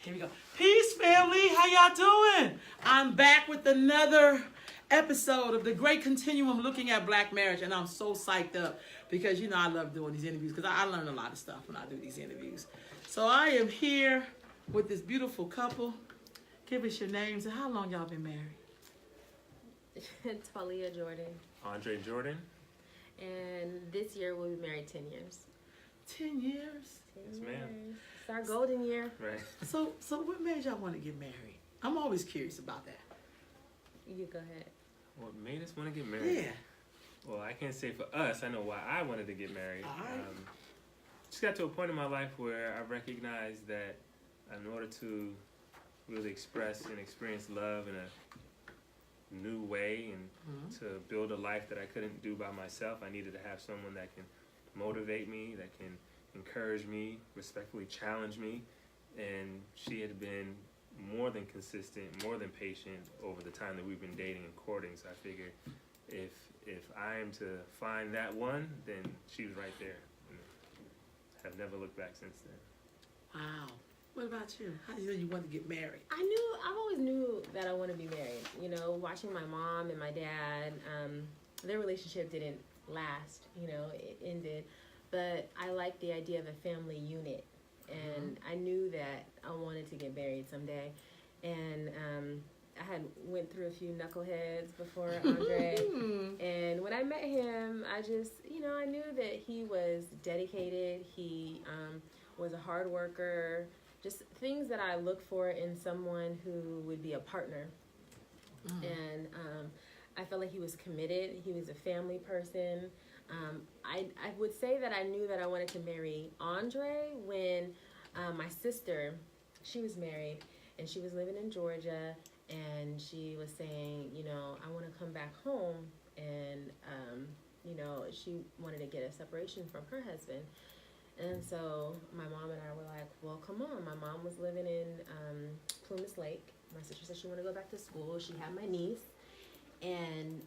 Here we go. Peace, family. How y'all doing? I'm back with another episode of the Great Continuum looking at black marriage, and I'm so psyched up because, you know, I love doing these interviews because I learn a lot of stuff when I do these interviews. So I am here with this beautiful couple. Give us your names and how long y'all been married? Talia Jordan. Andre Jordan. And this year we'll be married 10 years. 10 years? 10 Yes, years. ma'am. It's our golden year. Right. So what made y'all want to get married? I'm always curious about that. You go ahead. What made us want to get married? Yeah. Well, I can't say for us. I know why I wanted to get married. All right. Just got to a point in my life where I recognized that in order to really express and experience love in a new way and to build a life that I couldn't do by myself, I needed to have someone that can motivate me, that can encourage me, respectfully challenge me. And she had been more than consistent, more than patient over the time that we've been dating and courting. So I figured if I am to find that one, then she was right there. And I've never looked back since then. Wow. What about you? How did you know you wanted to get married? I've always knew that I want to be married. You know, watching my mom and my dad, their relationship didn't last, you know, it ended. But I liked the idea of a family unit. And I knew that I wanted to get married someday. And I had went through a few knuckleheads before Andre. And when I met him, I just, you know, I knew that he was dedicated. He was a hard worker. Just things that I look for in someone who would be a partner. And I felt like he was committed. He was a family person. I would say that I knew that I wanted to marry Andre when my sister, she was married and she was living in Georgia, and she was saying, you know, I want to come back home, and you know, she wanted to get a separation from her husband. And so my mom and I were like, well, come on. My mom was living in Plumas Lake. My sister said she wanted to go back to school. She had my niece, and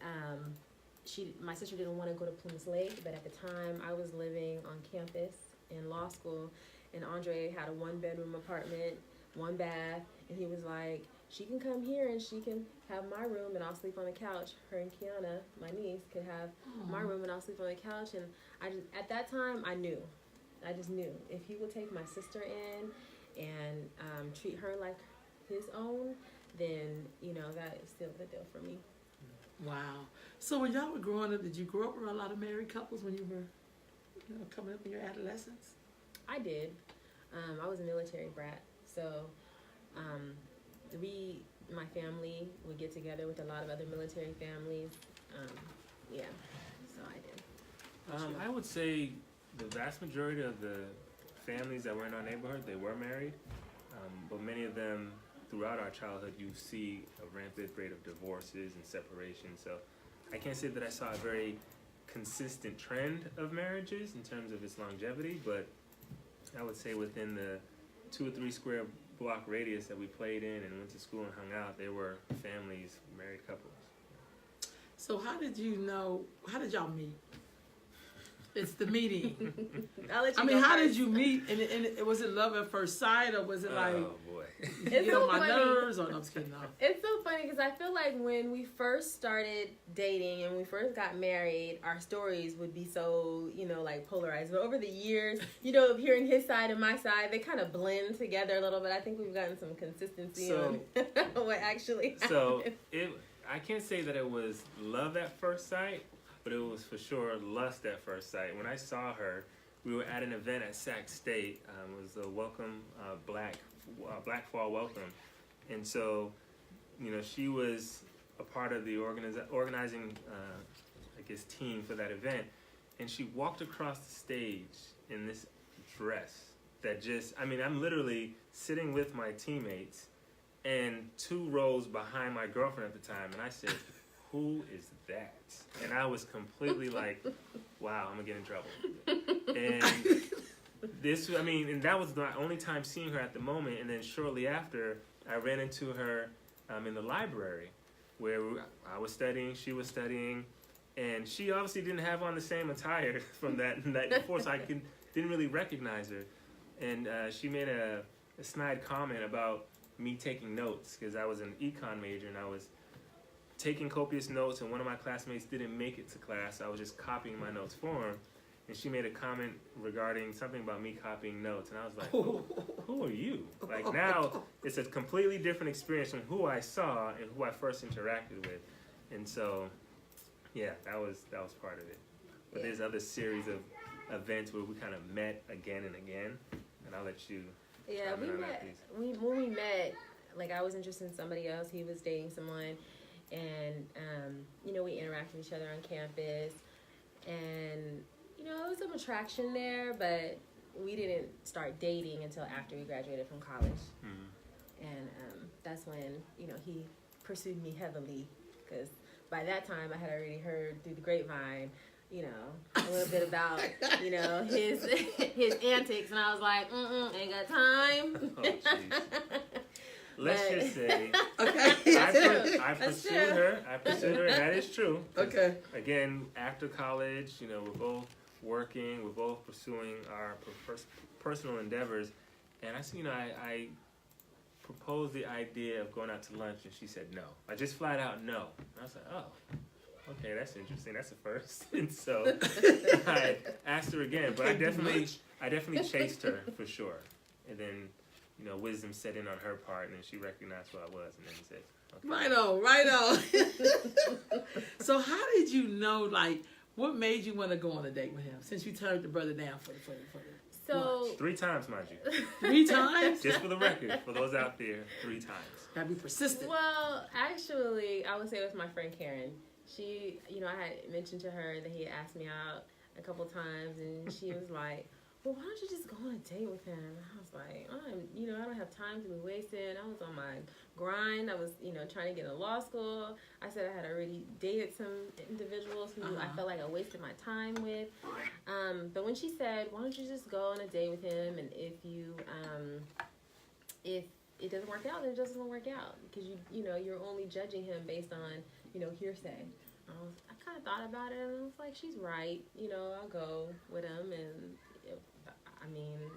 my sister didn't want to go to Plumas Lake, but at the time I was living on campus in law school, and Andre had a 1-bedroom apartment, 1 bath, and he was like, she can come here and she can have my room and I'll sleep on the couch. Her and Kiana, my niece, could have my room and I'll sleep on the couch. And at that time I just knew if he would take my sister in and treat her like his own, then, you know, that is still the deal for me. Wow. So when y'all were growing up, did you grow up around a lot of married couples when you were, you know, coming up in your adolescence? I did. I was a military brat, so my family would get together with a lot of other military families. Yeah, so I did. I would say the vast majority of the families that were in our neighborhood, they were married, but many of them throughout our childhood, you see a rampant rate of divorces and separations. So I can't say that I saw a very consistent trend of marriages in terms of its longevity, but I would say within the 2 or 3 square block radius that we played in and went to school and hung out, there were families, married couples. So how did y'all meet? It's the meeting. How did you meet? And was it love at first sight, or was it like, oh boy, It's get so on my funny. nerves? Or no, I'm just kidding. No. It's so funny because I feel like when we first started dating and we first got married, our stories would be so, you know, like polarized. But over the years, you know, hearing his side and my side, they kind of blend together a little bit. I think we've gotten some consistency on what actually happened. So I can't say that it was love at first sight, but it was for sure lust at first sight. When I saw her, we were at an event at Sac State. It was a welcome, Black Fall welcome. And so, you know, she was a part of the organizing, team for that event. And she walked across the stage in this dress that I'm literally sitting with my teammates and 2 rows behind my girlfriend at the time. And I said, who is that? And I was completely like, wow, I'm gonna get in trouble. And and that was the only time seeing her at the moment. And then shortly after, I ran into her in the library where I was studying, she was studying, and she obviously didn't have on the same attire from that night before, so I didn't really recognize her. And she made a a snide comment about me taking notes, because I was an econ major and I was taking copious notes, and one of my classmates didn't make it to class. I was just copying my notes for him, and she made a comment regarding something about me copying notes, and I was like, who are you? Like, now it's a completely different experience from who I saw and who I first interacted with. And so, yeah, that was part of it. But there's other series of events where we kind of met again and again, and I'll let you. Yeah, we met. When we met, like, I was interested in somebody else. He was dating someone, and you know, we interacted with each other on campus, and you know, there was some attraction there, but we didn't start dating until after we graduated from college. Mm-hmm. And that's when, you know, he pursued me heavily, because by that time I had already heard through the grapevine, you know, a little bit about, you know, his antics, and I was like, ain't got time. Oh, jeez. Let's just say, Okay. I pursued her, and that is true. Okay. Again, after college, you know, we're both working, we're both pursuing our personal endeavors, and I proposed the idea of going out to lunch, and she said no. I just flat out no. And I was like, oh, okay, that's interesting. That's a first. And so I asked her again, but I definitely chased her for sure. And then, you know, wisdom set in on her part, and then she recognized who I was, and then said, okay. Right on. So how did you know, like, what made you want to go on a date with him, since you turned the brother down for the lunch? 3 times, mind you. 3 times? Just for the record, for those out there, 3 times. Gotta be persistent. Well, actually, I would say it was my friend Karen. She, you know, I had mentioned to her that he had asked me out a couple times, and she was like, well, why don't you just go on a date with him? And I was like, I don't have time to be wasted. I was on my grind. I was, you know, trying to get into law school. I said I had already dated some individuals who I felt like I wasted my time with. But when she said, why don't you just go on a date with him, and if it doesn't work out, then it doesn't work out, because you know, you're only judging him based on, you know, hearsay. I kind of thought about it, and I was like, she's right. You know, I'll go with him, and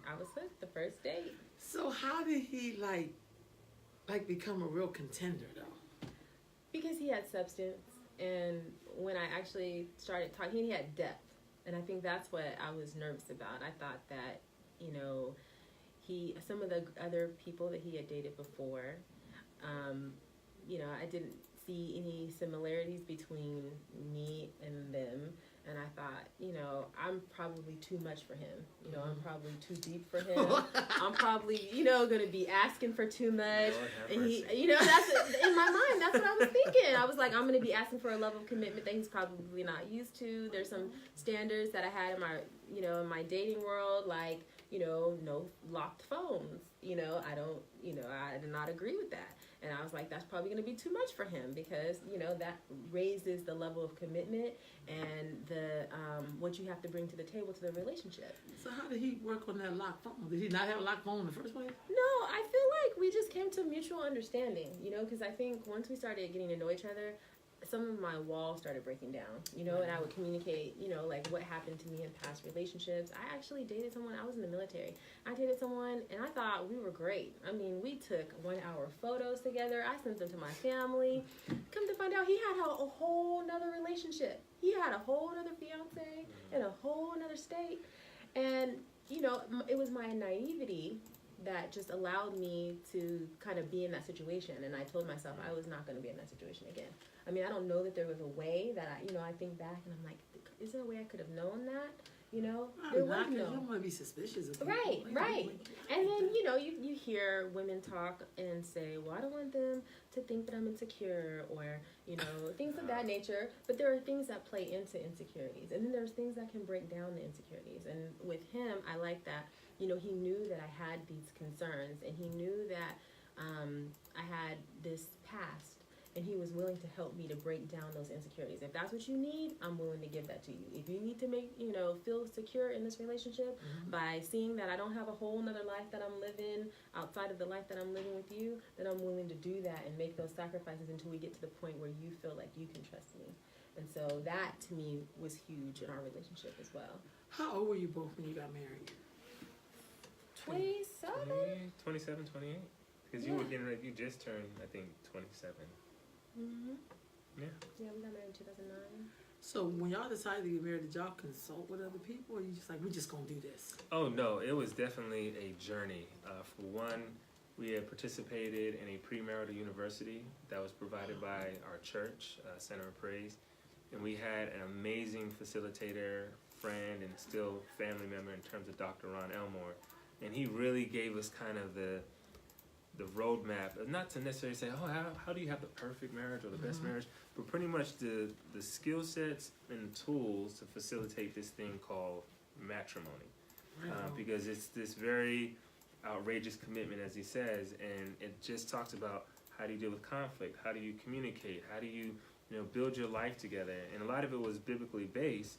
I was hooked the first date. So how did he like become a real contender though? Because he had substance, and when I actually started talking, he had depth, and I think that's what I was nervous about. I thought that, you know, some of the other people that he had dated before, you know, I didn't see any similarities between me and them. And I thought, you know, I'm probably too much for him. You know, I'm probably too deep for him. I'm probably, you know, going to be asking for too much. And he, you know, that's in my mind. That's what I was thinking. I was like, I'm going to be asking for a level of commitment that he's probably not used to. There's some standards that I had in my, you know, in my dating world, like, you know, no locked phones. You know, I did not agree with that. And I was like, that's probably going to be too much for him, because, you know, that raises the level of commitment and the what you have to bring to the table to the relationship. So how did he work on that locked phone? Did he not have a locked phone in the first place? No, I feel like we just came to mutual understanding, you know, because I think once we started getting to know each other, some of my walls started breaking down, you know, and I would communicate, you know, like what happened to me in past relationships. I actually dated someone, I was in the military. I dated someone, and I thought we were great. I mean, we took 1-hour photos together. I sent them to my family. Come to find out, he had a whole nother relationship. He had a whole nother fiance in a whole nother state. And, you know, it was my naivety that just allowed me to kind of be in that situation. And I told myself I was not going to be in that situation again. I mean, I don't know that there was a way that I think back and I'm like, is there a way I could have known that? You know, there was no. You don't want to be suspicious of people. Right. And then, you know, you hear women talk and say, well, I don't want them to think that I'm insecure, or, you know, things of that nature. But there are things that play into insecurities. And then there's things that can break down the insecurities. And with him, I like that, you know, he knew that I had these concerns, and he knew that I had this past. And he was willing to help me to break down those insecurities. If that's what you need, I'm willing to give that to you. If you need to make, you know, feel secure in this relationship by seeing that I don't have a whole nother life that I'm living outside of the life that I'm living with you, then I'm willing to do that and make those sacrifices until we get to the point where you feel like you can trust me. And so that, to me, was huge in our relationship as well. How old were you both when you got married? 27? 27, 28? Because you were getting ready, you just turned, I think, 27. Mm-hmm. Yeah. Yeah, we got married in 2009. So when y'all decided to get married, did y'all consult with other people, or you just like, we just gonna do this? Oh, no, it was definitely a journey. For one, we had participated in a premarital university that was provided by our church, Center of Praise. And we had an amazing facilitator, friend, and still family member in terms of Dr. Ron Elmore. And he really gave us kind of the roadmap, not to necessarily say, oh, how do you have the perfect marriage or the best marriage, but pretty much the skill sets and tools to facilitate this thing called matrimony. Because it's this very outrageous commitment, as he says, and it just talks about how do you deal with conflict, how do you communicate, how do you build your life together, and a lot of it was biblically based,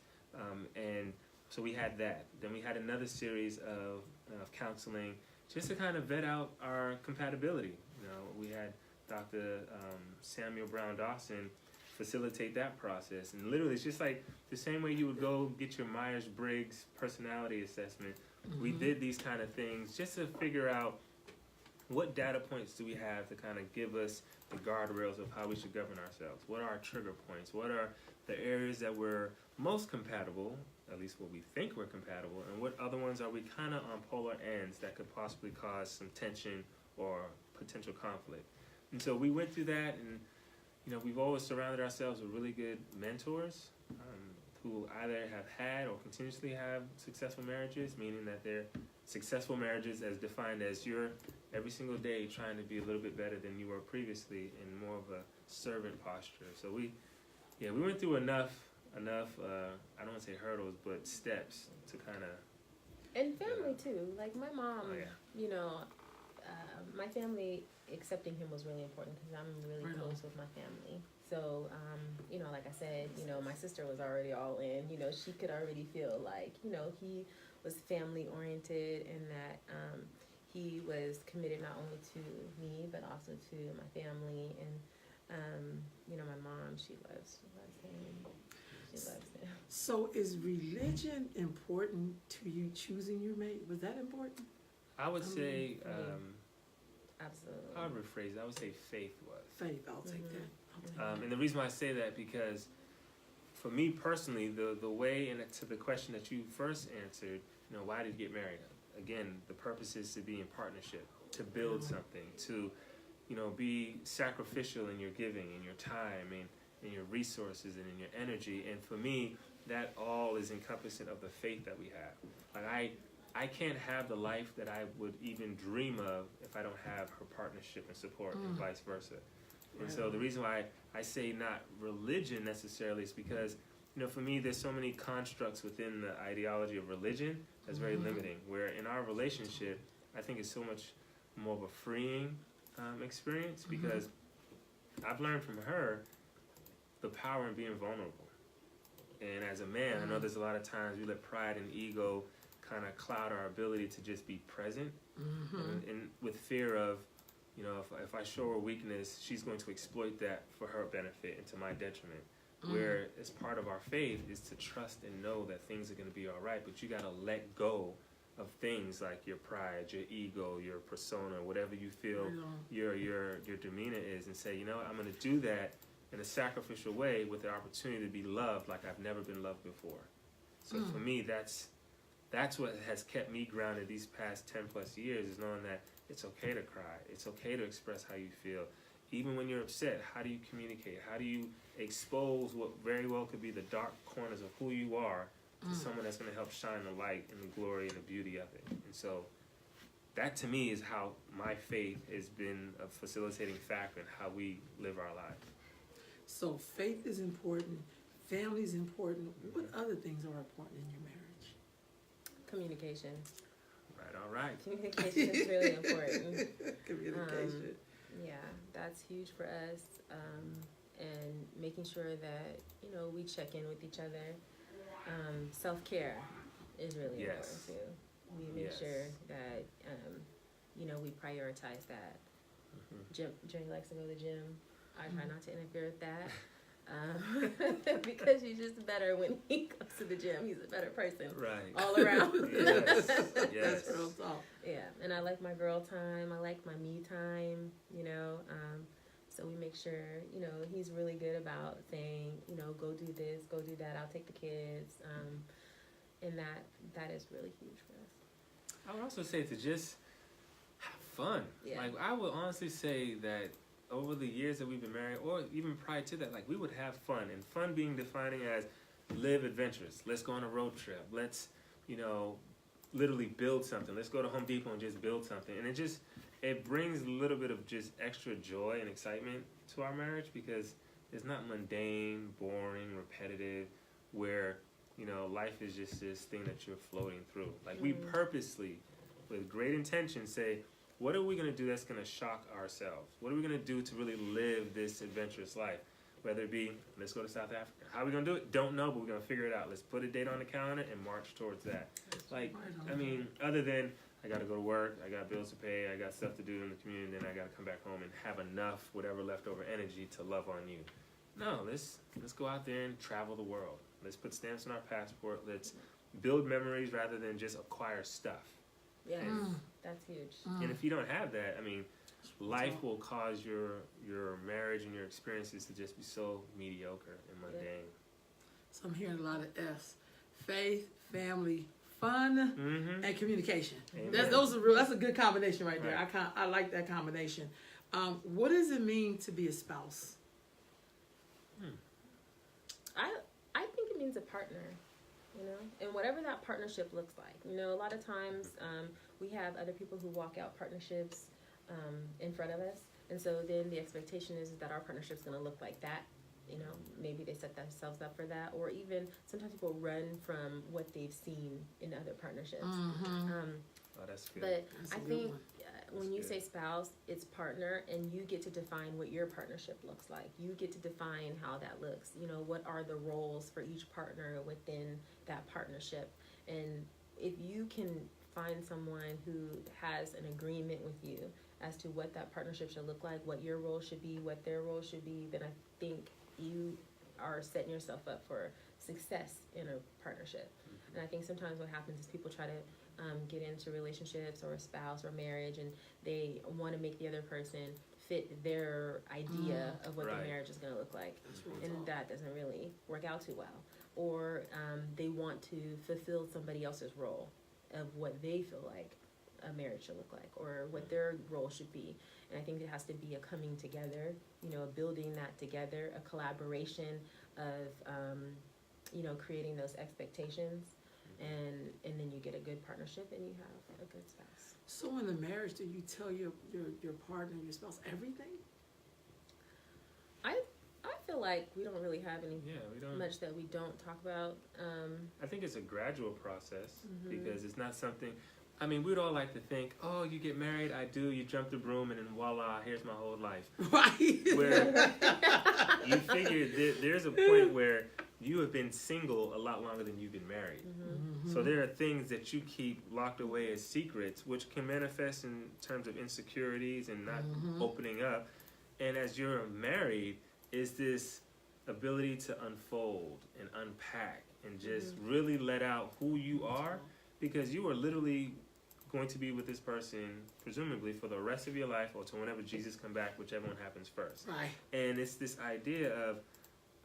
and so we had that. Then we had another series of counseling just to kind of vet out our compatibility. We had Dr. Samuel Brown Dawson facilitate that process, and literally it's just like the same way you would go get your Myers-Briggs personality assessment. We did these kind of things just to figure out what data points do we have to kind of give us the guardrails of how we should govern ourselves. What are our trigger points? What are the areas that we're most compatible, at least what we think we're compatible, and what other ones are we kind of on polar ends that could possibly cause some tension or potential conflict? And so we went through that, and we've always surrounded ourselves with really good mentors who either have had or continuously have successful marriages, meaning that they're successful marriages as defined as you're every single day trying to be a little bit better than you were previously in more of a servant posture. So we went through enough I don't want to say hurdles, but steps to kind of. And family too. Like my mom, Oh, my family accepting him was really important because I'm really close with my family. So, like I said, my sister was already all in. She could already feel like, he was family oriented and that he was committed not only to me but also to my family. And my mom, she loves him. She loves him. So is religion important to you choosing your mate? Was that important? I would say, Absolutely. I would rephrase it. I would say faith was. Faith, I'll take that. I'll take that. And the reason why I say that, because for me personally, the way, and to the question that you first answered, why did you get married? Again, the purpose is to be in partnership, to build something, to, be sacrificial in your giving, in your time, in your resources, and in your energy. And for me, that all is encompassing of the faith that we have. Like I can't have the life that I would even dream of if I don't have her partnership and support, and vice versa. And so the reason why I say not religion necessarily is because, for me, there's so many constructs within the ideology of religion that's very limiting. Where in our relationship, I think it's so much more of a freeing experience because I've learned from her the power in being vulnerable. And as a man, I know there's a lot of times we let pride and ego kind of cloud our ability to just be present, and with fear of, if I show her weakness, she's going to exploit that for her benefit and to my detriment. Where as part of our faith is to trust and know that things are going to be all right, but you got to let go of things like your pride, your ego, your persona, whatever you feel your demeanor is, and say, I'm going to do that in a sacrificial way with the opportunity to be loved like I've never been loved before. So for me, that's what has kept me grounded these past 10 plus years, is knowing that it's okay to cry. It's okay to express how you feel. Even when you're upset, how do you communicate? How do you expose what very well could be the dark corners of who you are to someone that's going to help shine the light and the glory and the beauty of it? And so that to me is how my faith has been a facilitating factor in how we live our lives. So faith is important, family is important. What other things are important in your marriage? Communication. Right, all right. Communication is really important. Communication. Yeah, that's huge for us. And making sure that, we check in with each other. Self-care is really important too. We make sure that, we prioritize that. Jenny likes to go to the gym. I try not to interfere with that. Because he's just better when he goes to the gym. He's a better person Right. all around. Yes. Yes. That's real talk. Yeah, and I like my girl time. I like my me time, so we make sure, he's really good about saying, go do this, go do that. I'll take the kids. And that is really huge for us. I would also say to just have fun. Yeah. Like, I would honestly say that over the years that we've been married, or even prior to that, like, we would have fun. And fun being defining as live adventures. Let's go on a road trip. Let's, literally build something. Let's go to Home Depot and just build something. And it brings a little bit of just extra joy and excitement to our marriage, because it's not mundane, boring, repetitive, where, life is just this thing that you're floating through. Like, we purposely, with great intention, say, what are we going to do that's going to shock ourselves? What are we going to do to really live this adventurous life? Whether it be, let's go to South Africa. How are we going to do it? Don't know, but we're going to figure it out. Let's put a date on the calendar and march towards that. Like, I mean, other than I got to go to work, I got bills to pay, I got stuff to do in the community, then I got to come back home and have enough, whatever leftover energy to love on you. No, let's go out there and travel the world. Let's put stamps on our passport. Let's build memories rather than just acquire stuff. Yeah, that's huge. And if you don't have that, I mean, life will cause your marriage and your experiences to just be so mediocre and mundane. So I'm hearing a lot of F's: faith, family, fun, and communication. That's a good combination right there. Right. I like that combination. What does it mean to be a spouse? I think it means a partner, and whatever that partnership looks like. A lot of times we have other people who walk out partnerships in front of us, and so then the expectation is that our partnership is going to look like that. Maybe they set themselves up for that, or even sometimes people run from what they've seen in other partnerships. Oh, that's good. But That's a I good think one. when you good. say spouse, it's partner, and you get to define what your partnership looks like. You get to define how that looks. What are the roles for each partner within that partnership? And if you can find someone who has an agreement with you as to what that partnership should look like, what your role should be, what their role should be, then I think you are setting yourself up for success in a partnership. And I think sometimes what happens is people try to get into relationships or a spouse or marriage, and they want to make the other person fit their idea of what the Right. marriage is going to look like. real And talk. that doesn't really work out too well. Or they want to fulfill somebody else's role of what they feel like a marriage should look like, or what their role should be. And I think it has to be a coming together, building that together, a collaboration of, creating those expectations. And then you get a good partnership and you have a good spouse. So in the marriage, do you tell your partner, your spouse, everything? I feel like we don't really have any We don't. much that we don't talk about. I think it's a gradual process, because it's not something. I mean, we'd all like to think, oh, you get married, I do, you jump the broom, and then voila, here's my whole life. Right. Where you figure there's a point where you have been single a lot longer than you've been married. So there are things that you keep locked away as secrets, which can manifest in terms of insecurities and not opening up. And as you're married, is this ability to unfold and unpack and just really let out who you are, because you are literally going to be with this person presumably for the rest of your life, or to whenever Jesus come back, whichever one happens first. Right. And it's this idea of,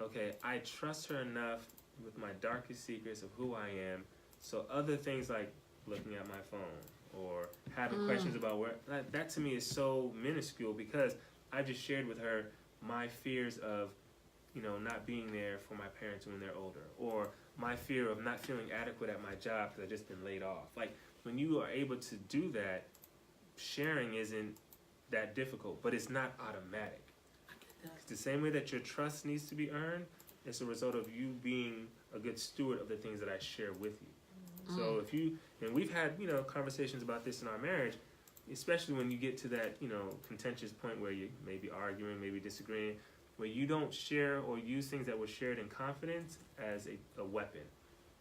okay, I trust her enough with my darkest secrets of who I am, so other things like looking at my phone or having questions about where, that to me is so minuscule, because I just shared with her my fears of, not being there for my parents when they're older, or my fear of not feeling adequate at my job because I've just been laid off. Like, when you are able to do that, sharing isn't that difficult, but it's not automatic. It's the same way that your trust needs to be earned. It's a result of you being a good steward of the things that I share with you. So if you, and we've had, conversations about this in our marriage, especially when you get to that, contentious point where you may be arguing, maybe disagreeing, where you don't share or use things that were shared in confidence as a weapon.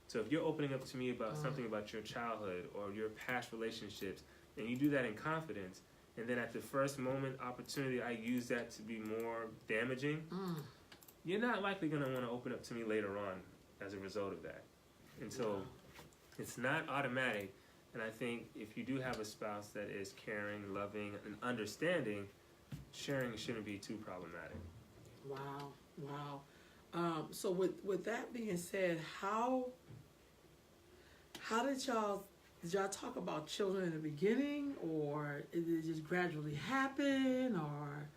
So if you're opening up to me about something about your childhood or your past relationships, and you do that in confidence, and then at the first moment opportunity I use that to be more damaging, you're not likely going to want to open up to me later on as a result of that. And so it's not automatic. And I think if you do have a spouse that is caring, loving, and understanding, sharing shouldn't be too problematic. Wow. So with that being said, how did y'all talk about children in the beginning, or did it just gradually happen, or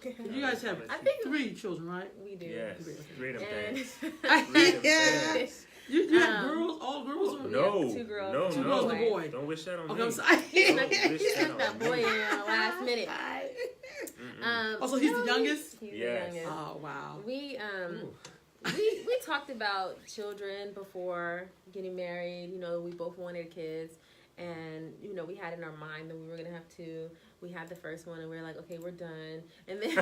you guys have I think 3 children, right? We do. Yes, 3 of them And- things. 3 of them things. You have girls, all girls, or No, Yeah, 2 girls. no, 2 no. girls and a boy? Don't wish that on Okay, me. I'm sorry. Don't wish He that snuck that on boy me. in at the last minute. Oh, so he's the youngest? He's Yes. the youngest. Oh, wow. We talked about children before getting married. You know, we both wanted kids, and you know, we had in our mind that we were gonna have 2. We had the first one, and we were like, okay, we're done. And then,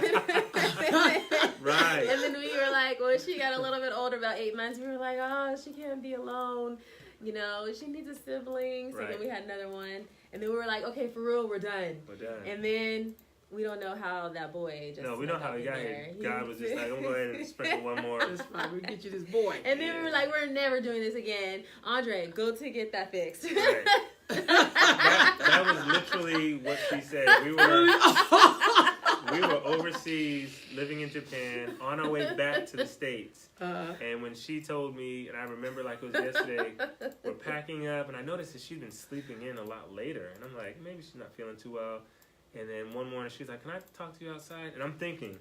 Right. and then we were like, well, she got a little bit older, about 8 months. We were like, oh, she can't be alone. You know, she needs a sibling. So Right. then we had another one, and then we were like, okay, for real, we're done. We're done. And then we don't know how that boy just. No, we know snuck how up he in got there. here. God was just like, I'm going to go ahead and sprinkle one more. That's fine. We'll get you this boy. And then we were like, we're never doing this again. Andre, go to get that fixed. Right. That was literally what she said. We were overseas, living in Japan, on our way back to the States. And when she told me, and I remember like it was yesterday, we're packing up, and I noticed that she'd been sleeping in a lot later. And I'm like, maybe she's not feeling too well. And then one morning she's like, can I talk to you outside? And I'm thinking,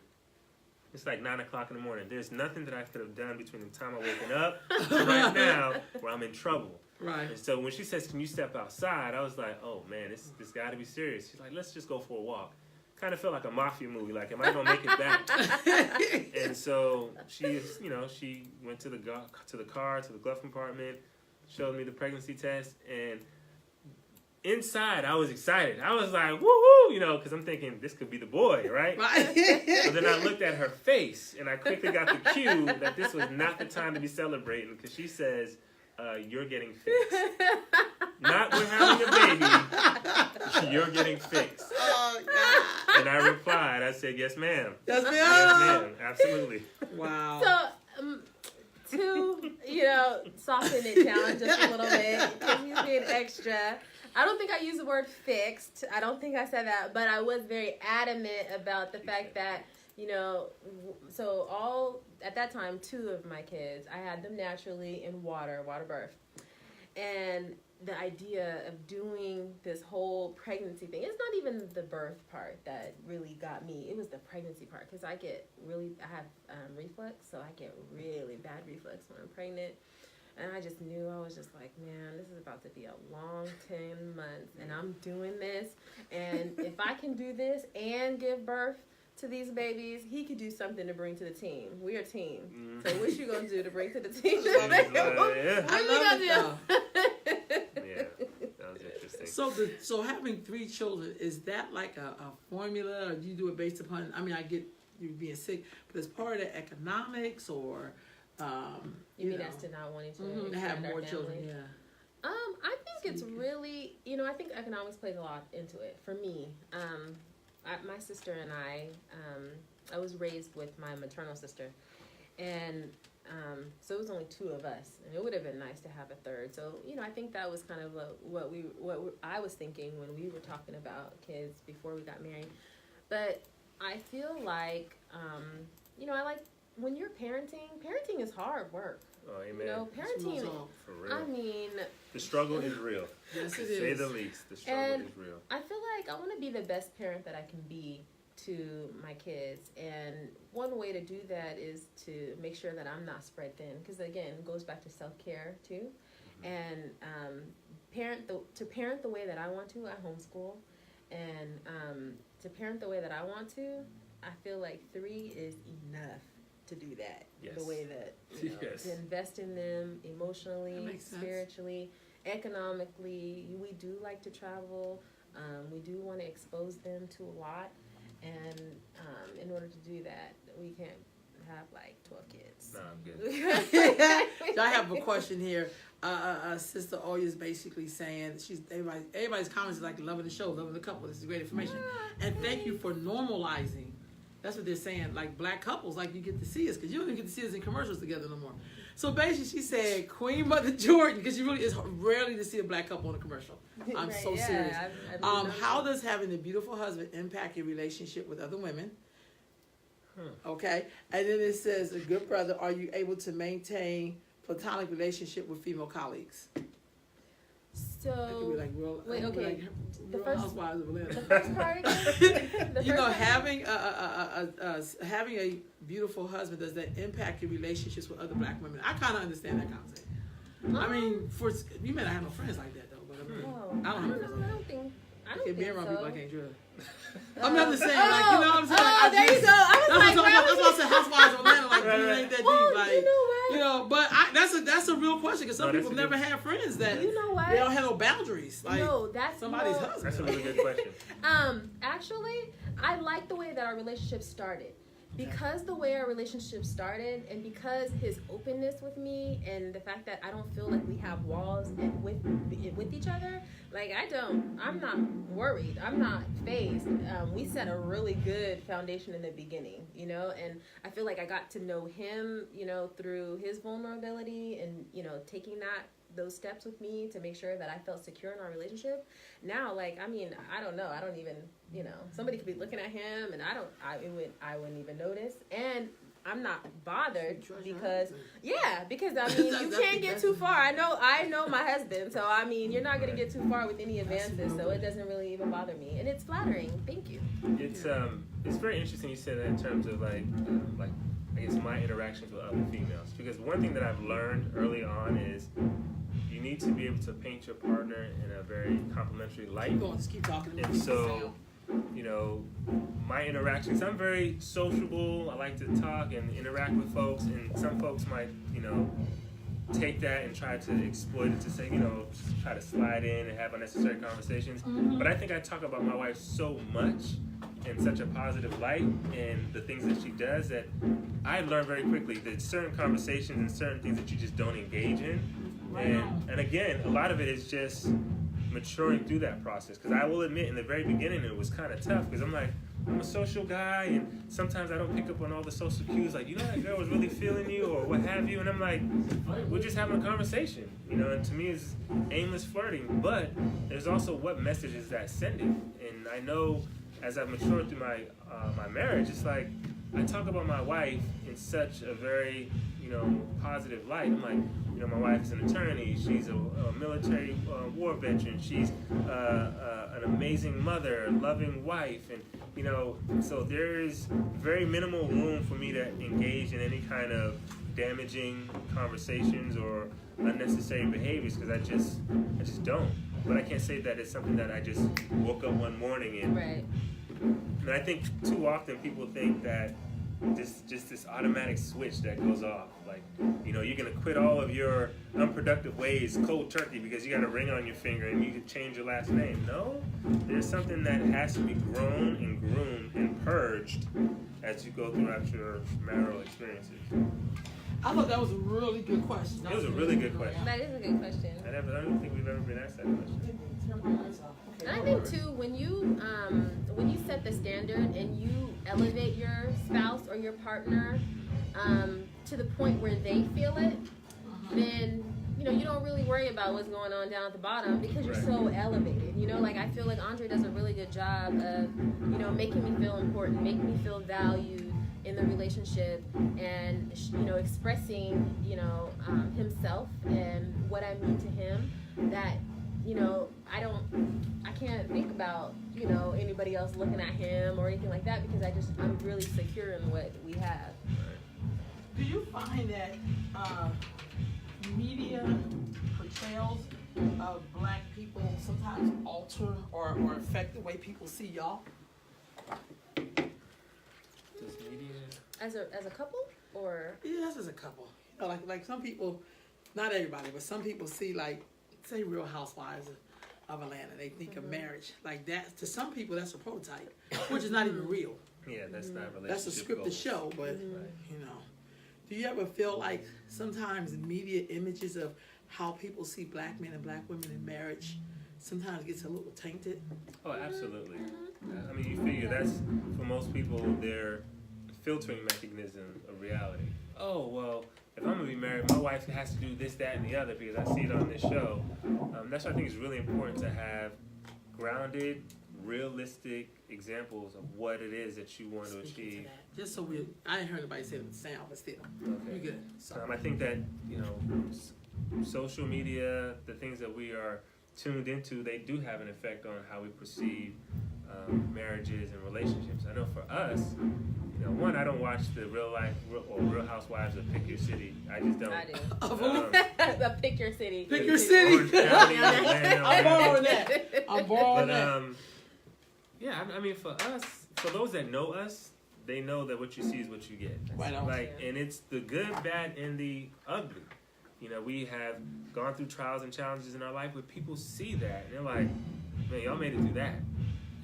it's like 9 o'clock in the morning. There's nothing that I could have done between the time I woken up to right now where I'm in trouble. Right. And so when she says, can you step outside? I was like, oh man, this got to be serious. She's like, let's just go for a walk. Kind of felt like a mafia movie. Like, am I going to make it back? And so she went to the car, to the glove compartment, showed me the pregnancy test, and inside, I was excited. I was like, woohoo, because I'm thinking this could be the boy, right? So then I looked at her face, and I quickly got the cue that this was not the time to be celebrating, because she says, you're getting fixed. Not we're having a baby, you're getting fixed. Oh, God. And I replied, I said, yes, ma'am. Yes, ma'am. Yes, ma'am. Absolutely. Wow. So, to, soften it down just a little bit, because he's being extra. I don't think I used the word fixed. I don't think I said that, but I was very adamant about the fact that, at that time, 2 of my kids, I had them naturally in water birth. And the idea of doing this whole pregnancy thing, it's not even the birth part that really got me. It was the pregnancy part, because I have reflux, so I get really bad reflux when I'm pregnant. And I just knew, I was just like, man, this is about to be a long 10 months, and I'm doing this. And if I can do this and give birth to these babies, he could do something to bring to the team. We're a team. Mm-hmm. So what you going to do to bring to the team? Yeah. I love it, though. Yeah, that was interesting. So having 3 children, is that like a formula, or do you do it based upon, I get you being sick, but as part of the economics, or You mean as to not wanting to have expand more our children? family? Yeah. I think it's really, I think economics plays a lot into it for me. My sister and I was raised with my maternal sister, and so it was only 2 of us, and it would have been nice to have a third. So I think that was kind of what I was thinking when we were talking about kids before we got married. But I feel like I like when you're parenting is hard work. Oh, amen. Parenting, For real. I mean, The struggle is real. Yes, To it say is. the least, the struggle And is real. I feel like I want to be the best parent that I can be to my kids, and one way to do that is to make sure that I'm not spread thin, because again, it goes back to self-care too. And to parent the way that I want to, I homeschool, and to parent the way that I want to, I feel like 3 is enough to do that. Yes. The way that Yes. to invest in them That emotionally, makes sense. spiritually, economically. We do like to travel. We do want to expose them to a lot, and in order to do that, we can't have like 12 kids. No, I'm good. So I have a question here. Sister Oya is basically saying everybody's comments is like loving the show, loving the couple. This is great information, and thank you for normalizing That's what they're saying. Like black couples, like you get to see us because you don't even get to see us in commercials together no more. So basically, she said Queen Mother Jordan because you really it's rarely to see a black couple in a commercial. I'm Right, so yeah, serious. I've noticed How that. does having a beautiful husband impact your relationship with other women? Okay, and then it says, a good brother, are you able to maintain platonic relationship with female colleagues? That could be So like real. wait, that could be okay. like The Real first- Housewives of Atlanta. the first part again? The You know, first part? having a beautiful husband, does that impact your relationships with other black women? I kind of understand that concept. I mean, for you may not have no friends like that though, but I mean, Oh, I don't know. I don't okay, think being around so. people I can't trust. I'm not just saying, like, you know what I'm saying? Oh, Like, I there you just- go. I was That's like, what I'm talking about. That's why I said Housewives of Atlanta. Like, Right, it right. ain't that deep. well, Like, you know what? you know, but that's a real question because some No, that's people a never good- have friends that You know what? they don't have no boundaries. Like No, that's somebody's no. husband. That's a really good question. Actually, I like the way that our relationship started. Because the way our relationship started, and because his openness with me, and the fact that I don't feel like we have walls with each other, like I'm not worried. I'm not phased. We set a really good foundation in the beginning, you know, and I feel like I got to know him, you know, through his vulnerability and, you know, taking those steps with me to make sure that I felt secure in our relationship. Now, like, I mean, I don't know. I don't even, you know, somebody could be looking at him and I wouldn't even notice. And I'm not bothered because, yeah, because I mean, you can't get too far. I know my husband. So, I mean, you're not going to get too far with any advances. So it doesn't really even bother me. And it's flattering. Thank you. It's very interesting you said that in terms of like I guess my interactions with other females, because one thing that I've learned early on is you need to be able to paint your partner in a very complimentary light. Keep going, just keep talking. And so, you know, my interactions, I'm very sociable. I like to talk and interact with folks, and some folks might, you know, take that and try to exploit it to say, you know, try to slide in and have unnecessary conversations. But I think I talk about my wife so much in such a positive light and the things that she does that I learned very quickly that certain conversations and certain things that you just don't engage in. And again, a lot of it is just maturing through that process. Because I will admit, in the very beginning, it was kind of tough. Because I'm like, I'm a social guy, and sometimes I don't pick up on all the social cues. Like, you know, that girl was really feeling you, or what have you. And I'm like, we're just having a conversation, you know. And to me, it's aimless flirting. But there's also what message is that sending. And I know, as I've matured through my my marriage, it's like I talk about my wife in such a very, you know, positive light. I'm like, you know, my wife is an attorney. She's a military war veteran. She's an amazing mother, a loving wife, and you know, so there is very minimal room for me to engage in any kind of damaging conversations or unnecessary behaviors because I just don't. But I can't say that it's something that I just woke up one morning and. Right. And I think too often people think that this automatic switch that goes off, like, you know, you're gonna quit all of your unproductive ways cold turkey because you got a ring on your finger and you can change your last name. No, there's something that has to be grown and groomed and purged as you go throughout your marital experiences. I thought that was a really good question. It was a really good question. That is a good question. I don't think we've ever been asked that question. And I think too, when you set the standard and you elevate your spouse or your partner to the point where they feel it, then you know you don't really worry about what's going on down at the bottom because you're so elevated. You know, like I feel like Andre does a really good job of, you know, making me feel important, making me feel valued in the relationship, and you know, expressing, you know, himself and what I mean to him. That, you know, I can't think about, you know, anybody else looking at him or anything like that because I'm really secure in what we have. Do you find that media portrayals of black people sometimes alter or affect the way people see y'all? Does media... As a couple, or Yes, as a couple. You know, like some people, not everybody, but some people see, like, say Real Housewives of Atlanta. They think of marriage like that. To some people, that's a prototype, which is not even real. Yeah, that's not relationship That's a scripted goals. show, but you know. Do you ever feel like sometimes media images of how people see black men and black women in marriage sometimes gets a little tainted? Oh, absolutely. I mean, you figure that's, for most people, their filtering mechanism of reality. Oh, well, if I'm going to be married, my wife has to do this, that, and the other because I see it on this show. That's why I think it's really important to have grounded, realistic examples of what it is that you want to Speaking to achieve. that, just so I ain't heard anybody say the same, but still, Okay. we good. So, I think that, social media, the things that we are tuned into, they do have an effect on how we perceive marriages and relationships. I know for us, one, I don't watch the Real Housewives of Pick Your City. I just don't. I do. of Pick your city. Pick your city. Orange County, Atlanta, I'm whatever. borrowing that. I'm borrowing But that. yeah, I mean, for us, for those that know us, they know that what you see is what you get. Right on. And it's the good, bad, and the ugly. We have gone through trials and challenges in our life where people see that and they're like, man, y'all made it through that,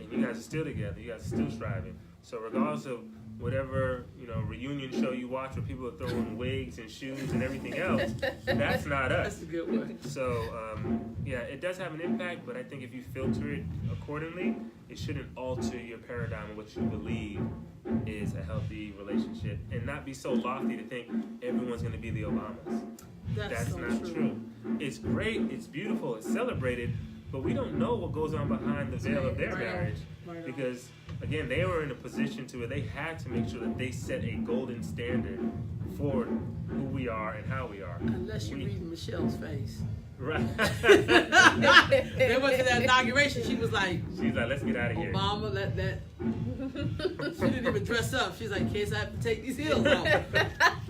and you guys are still together. You guys are still striving. So regardless of whatever reunion show you watch where people are throwing wigs and shoes and everything else, that's not us. That's a good one. So yeah, it does have an impact, but I think if you filter it accordingly, it shouldn't alter your paradigm of what you believe is a healthy relationship, and not be so lofty to think everyone's going to be the Obamas. That's so not true. It's great, it's beautiful, it's celebrated, but we don't know what goes on behind the veil of their Right on. marriage. Right on. Because again, they were in a position to where they had to make sure that they set a golden standard for who we are and how we are. Unless you're reading Michelle's face. Right. They went to that inauguration. She was like, She's like, let's get out of here. Obama, that. She didn't even dress up. She's like, in case I have to take these heels off.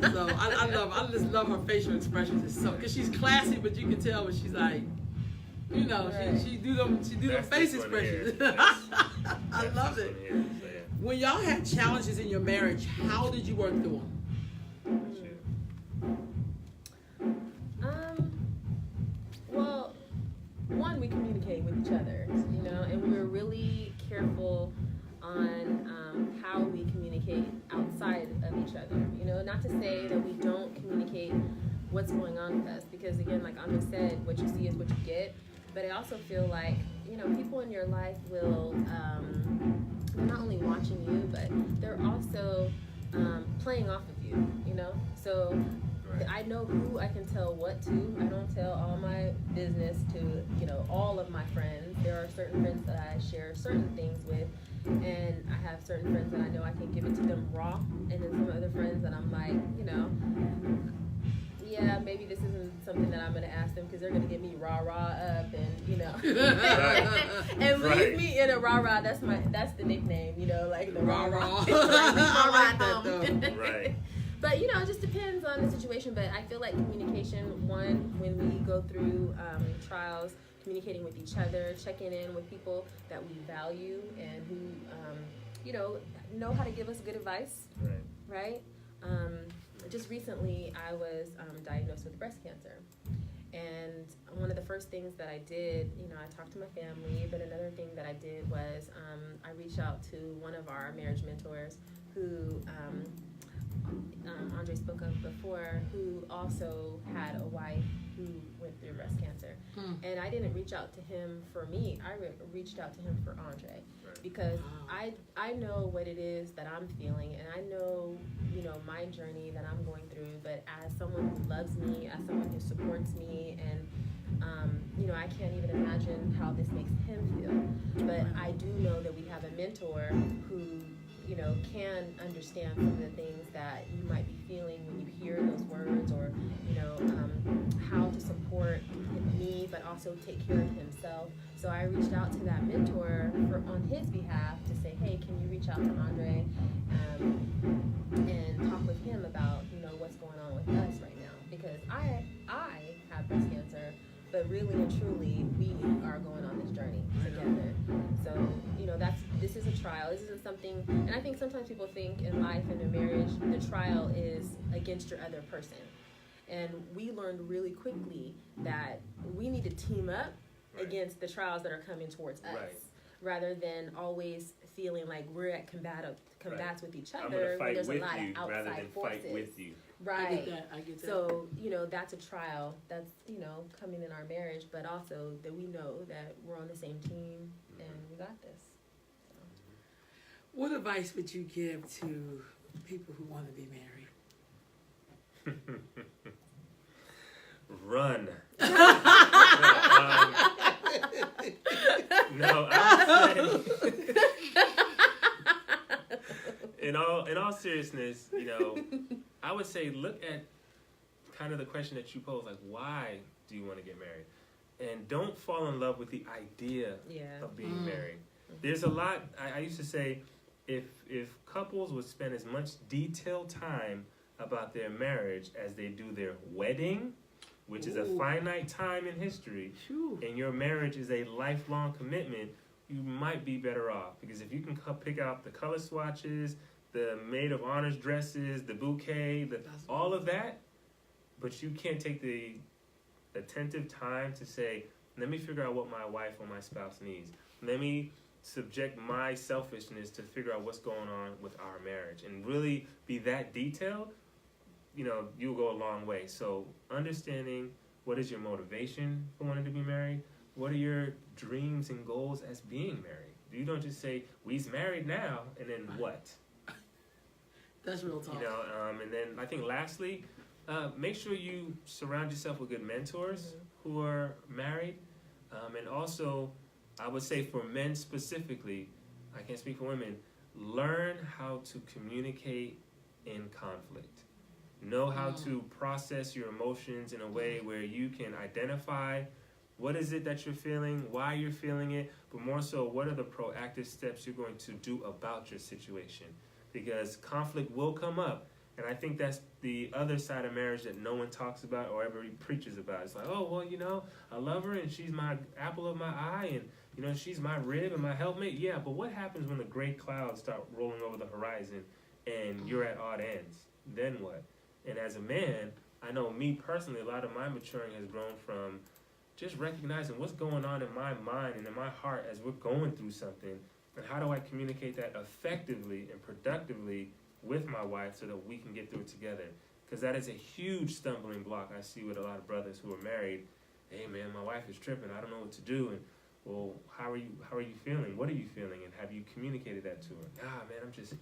So I just love her facial expressions. It's so, because she's classy, but you can tell when she's like, Right. she do them That's face this one here. expressions. That's- I that's love this it. one here. So, yeah. When y'all had challenges in your marriage, how did you work through them? Well, one, we communicate with each other, and we were really careful on how we communicate outside of each other. Not to say that we don't communicate what's going on with us, because again, like Andre said, what you see is what you get. But I also feel like, people in your life will, they're not only watching you, but they're also playing off of you, So Right. I know who I can tell what to. I don't tell all my business to, all of my friends. There are certain friends that I share certain things with, and I have certain friends that I know I can give it to them raw, and then some other friends that I'm like, yeah, maybe this isn't something that I'm going to ask them because they're going to get me rah-rah up and, and leave me in a rah-rah. That's the nickname, like the rah-rah. I like that though. Right. But, it just depends on the situation. But I feel like communication, one, when we go through trials, communicating with each other, checking in with people that we value and who, know how to give us good advice, right? Just recently, I was diagnosed with breast cancer. And one of the first things that I did, I talked to my family, but another thing that I did was I reached out to one of our marriage mentors who Andre spoke of before, who also had a wife who went through breast cancer. And I didn't reach out to him for me. I reached out to him for Andre. Because I know what it is that I'm feeling, and I know, my journey that I'm going through, but as someone who loves me, as someone who supports me, and, I can't even imagine how this makes him feel. But I do know that we have a mentor who, can understand some of the things that you might be feeling when you hear those words, or, how to support me, but also take care of himself. So I reached out to that mentor on his behalf to say, hey, can you reach out to Andre and talk with him about, what's going on with us right now? Because I have breast cancer, but really and truly, we are going on this journey together. So, this is a trial. This isn't something, and I think sometimes people think in life and in marriage, the trial is against your other person. And we learned really quickly that we need to team up against the trials that are coming towards us, rather than always feeling like we're at combats with each other when there's a lot of outside forces. Fight with you. Right. I get that. So, that's a trial that's, coming in our marriage, but also that we know that we're on the same team and we got this. What advice would you give to people who want to be married? Run. No, I would say, in all seriousness, I would say look at kind of the question that you pose, like, why do you want to get married? And don't fall in love with the idea of being married. There's a lot, I used to say, if couples would spend as much detailed time about their marriage as they do their wedding, which is a finite time in history, and your marriage is a lifelong commitment, you might be better off. Because if you can pick out the color swatches, the maid of honors dresses, the bouquet, all of that, but you can't take the attentive time to say, let me figure out what my wife or my spouse needs. Let me subject my selfishness to figure out what's going on with our marriage, and really be that detailed, you'll go a long way. So understanding what is your motivation for wanting to be married, what are your dreams and goals as being married. You don't just say, we's married now, and then what? That's real talk. And then I think lastly, make sure you surround yourself with good mentors who are married. And also, I would say for men specifically, I can't speak for women, learn how to communicate in conflict. Know how to process your emotions in a way where you can identify what is it that you're feeling, why you're feeling it, but more so, what are the proactive steps you're going to do about your situation? Because conflict will come up. And I think that's the other side of marriage that no one talks about or ever preaches about. It's like, oh, well, I love her and she's my apple of my eye and, she's my rib and my helpmate. Yeah, but what happens when the gray clouds start rolling over the horizon and you're at odd ends? Then what? And as a man, I know me personally, a lot of my maturing has grown from just recognizing what's going on in my mind and in my heart as we're going through something. And how do I communicate that effectively and productively with my wife so that we can get through it together? Because that is a huge stumbling block I see with a lot of brothers who are married. Hey man, my wife is tripping, I don't know what to do. And well, how are you feeling? What are you feeling? And have you communicated that to her? Nah man, I'm just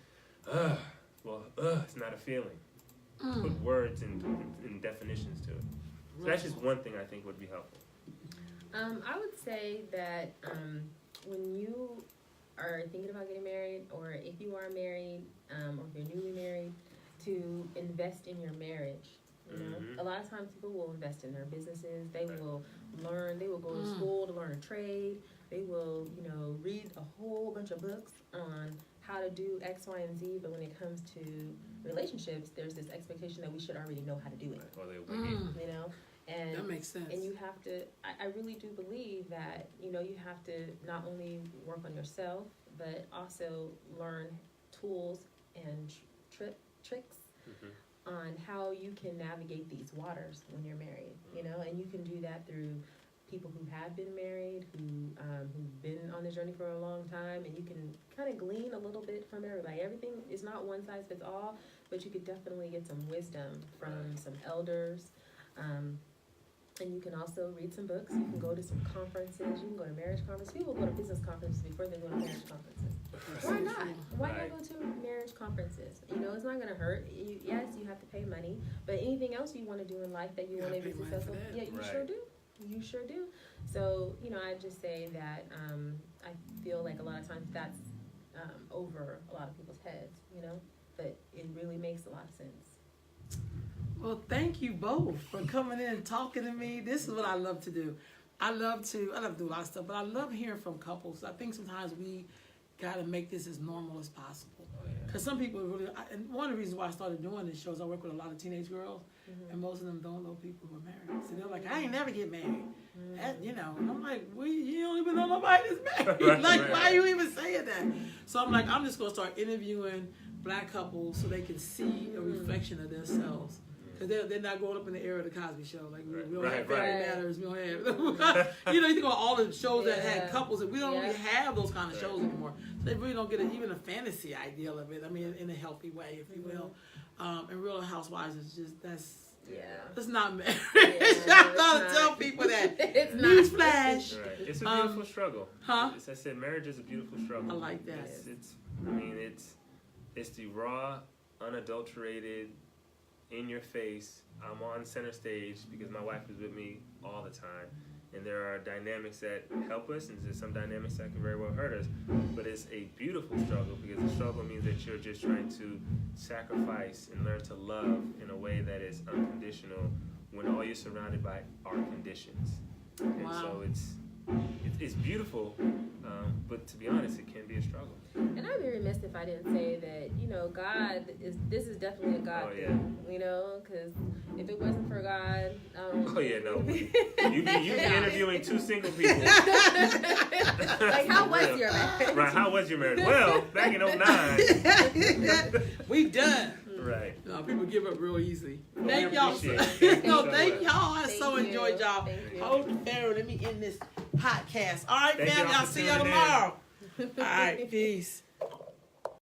it's not a feeling. Put words and definitions to it. So that's just one thing I think would be helpful. I would say that when you are thinking about getting married, or if you are married, or if you're newly married, to invest in your marriage. A lot of times people will invest in their businesses. They will learn. They will go to school to learn a trade. They will, read a whole bunch of books on how to do X, Y, and Z. But when it comes to relationships, there's this expectation that we should already know how to do it. Or they wing And that makes sense. And you have to, I really do believe that, you have to not only work on yourself, but also learn tools and tricks on how you can navigate these waters when you're married, and you can do that through people who have been married, who've been on the journey for a long time, and you can kind of glean a little bit from everybody. Everything is not one size fits all, but you could definitely get some wisdom from some elders. And you can also read some books. You can go to some conferences. You can go to marriage conferences. People go to business conferences before they go to marriage conferences. Why not? Why not go to marriage conferences? It's not going to hurt. Yes, you have to pay money, but anything else you want to do in life that you want to be successful, yeah, you sure do. You sure do. So, I just say that I feel like a lot of times that's over a lot of people's heads, but it really makes a lot of sense. Well, thank you both for coming in and talking to me. This is what I love to do. I love to do a lot of stuff, but I love hearing from couples. I think sometimes we got to make this as normal as possible. Because some people really, and one of the reasons why I started doing this show is I work with a lot of teenage girls, and most of them don't know people who are married. So they're like, I ain't never get married. And I'm like, well, you don't even know nobody that's married. Why are you even saying that? So I'm like, I'm just going to start interviewing black couples so they can see a reflection of themselves. Because they're not growing up in the era of the Cosby Show. Like, we don't have Family Matters. We don't have, you think about all the shows that had couples, and we don't really have those kind of shows anymore. So they really don't get even a fantasy ideal of it. I mean, in a healthy way, if you will. And Real Housewives is just, that's not marriage. I'm trying to tell people that. It's Newsflash. Right. It's a beautiful struggle. Huh? As I said, marriage is a beautiful struggle. I like that. It's I mean, it's the raw, unadulterated, in your face. I'm on center stage because my wife is with me all the time. And there are dynamics that help us, and there's some dynamics that can very well hurt us. But it's a beautiful struggle, because the struggle means that you're just trying to sacrifice and learn to love in a way that is unconditional when all you're surrounded by are conditions. And so it's beautiful, but to be honest, it can be a struggle. And I'd be remiss if I didn't say that, you know, this is definitely a God thing, you know, because if it wasn't for God, oh yeah, no, you'd be interviewing two single people. Like, how was your marriage? Right, how was your marriage? Well, back in 09. We done. Right. No, people give up real easily. Well, Thank we y'all. appreciate it. No, thank y'all. I Thank so you. enjoyed y'all. Thank you. Hold the pharaoh. Let me end this podcast. All right, Thank family. y'all I'll for see y'all tuning in. tomorrow. All right, peace.